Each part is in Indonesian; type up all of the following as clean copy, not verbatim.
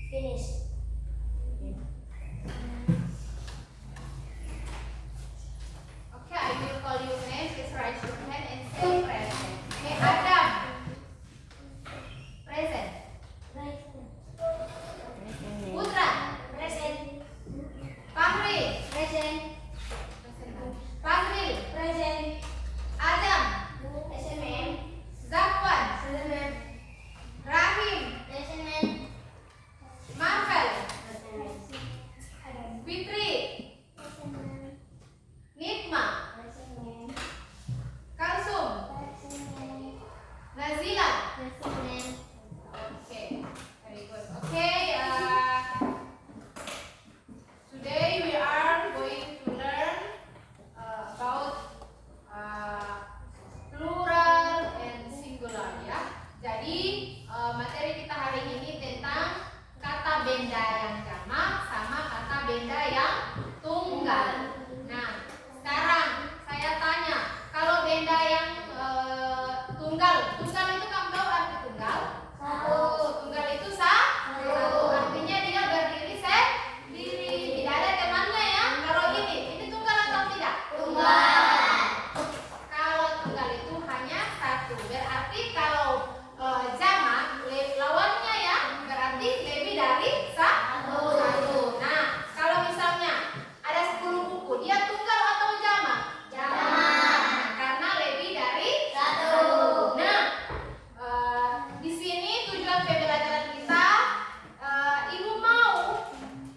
Finish. Okay, I will call you name. Please raise your hand and say present. Okay, Adam. Present. Putra. Present. Fahri. Present. Fahri. Present. Adam. Present, ma'am. Zakwan. Present, ma'am. Rahim. Present, ma'am. Marvel. Present, ma'am. Fitri. Present, ma'am. Nitma. Present, ma'am. Kalsum. Present, ma'am. Nazila. Present, ma'am. Okay, very good. Okay, today we are going to learn about plural and singular ya. Jadi materi kita hari ini tentang kata benda yang jamak sama kata benda yang tunggal. Nah, sekarang saya tanya, kalau benda yang tunggal itu kamu tahu arti tunggal? Tunggal itu satu. Artinya dia berdiri sendiri, tidak ada temannya ya. Kalau ini tunggal atau tidak? Tunggal. Kalau tunggal itu hanya satu. Berarti kalau jamak lawannya ya, berarti lebih dari satu. Nah, kalau misalnya ada 10 buku, dia tunggal atau jamak? Jamak. Karena lebih dari satu. Nah, di sini tujuan pembelajaran kita, ibu mau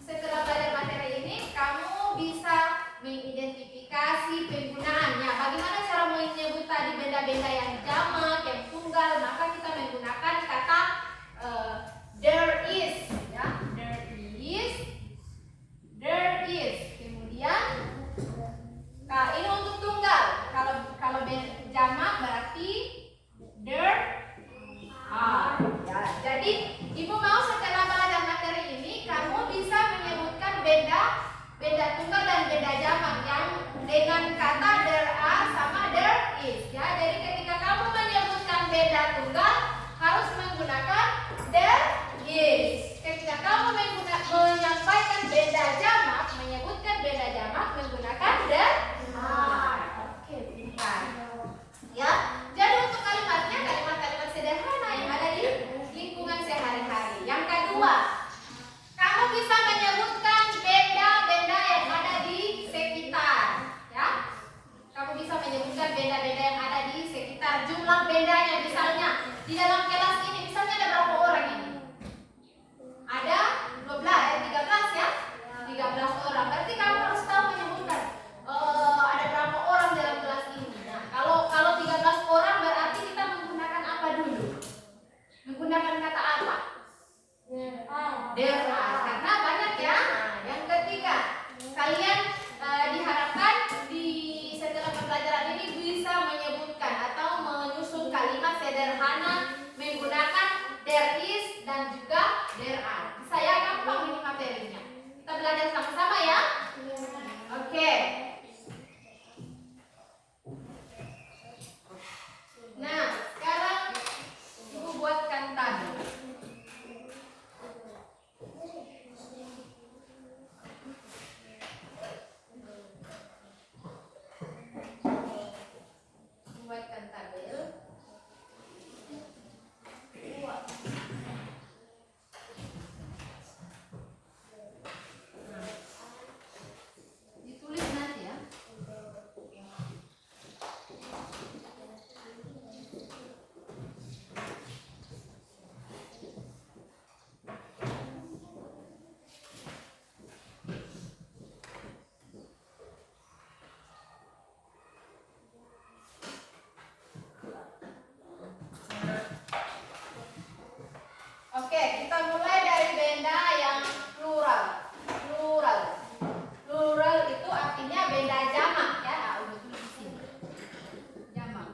setelah belajar materi ini kamu bisa mengidentifikasi penggunaannya. Bagaimana cara menyebut tadi benda-benda yang jamak, yang tunggal? Maka kita menggunakan kata there is, ya, there is. Kemudian, nah ini untuk tunggal. Kalau jamak berarti there ya, jadi ibu mau setelah belajar materi ini kamu bisa menyebutkan benda tunggal dan benda jamak yang dengan kata there are sama there is ya. Jadi ketika kamu menyebutkan benda tunggal harus menggunakan there is. Ketika kamu menyampaikan benda jamak, menyebutkan benda jamak menggunakan there are. Oke, pintar. Ya, jadi untuk kalimatnya kalimat-kalimat sederhana yang ada di lingkungan sehari-hari. Yang kedua, kamu bisa menyebutkan benda-benda yang ada di sekitar, ya. Kamu bisa menyebutkan benda-benda yang ada di sekitar. Jumlah bendanya, misalnya di dalam kelas ini, misalnya ada berapa orang ini? Ada 13 ya, 13 orang. Berarti kamu harus tahu menyebutkan ada berapa orang dalam kelas ini. Nah, kalau 13 orang berarti kita menggunakan apa dulu? Menggunakan kata apa? There are. Karena banyak ya. Nah, yang ketiga, kalian diharapkan setelah pembelajaran ini bisa menyebutkan atau menyusun kalimat sederhana menggunakan there is dan juga there are. Saya gampang ini materinya. Kita belajar sama-sama ya. Oke. Nah, sekarang ibu buatkan tabel. Buatkan tabel. Nah, ditulis nanti ya. Oke, kita mulai dari benda yang plural. Plural itu artinya benda jamak ya. Nah, udah tulis di sini. Jamak.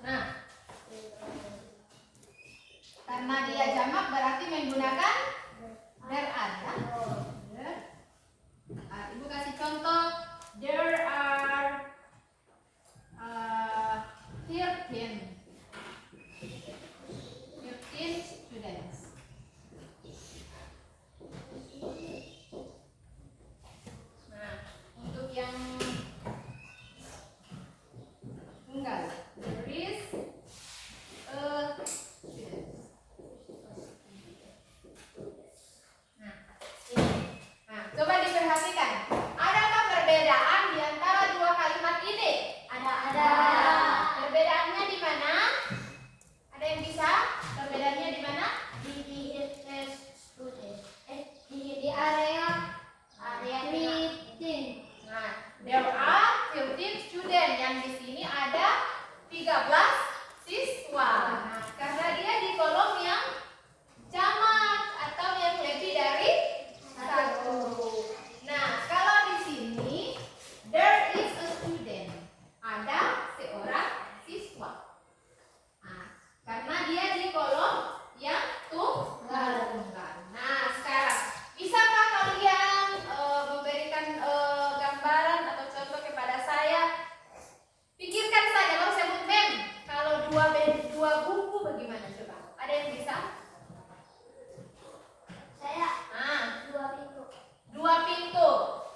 Nah, karena dia jamak berarti menggunakan there are ya. Ibu kasih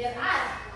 There are.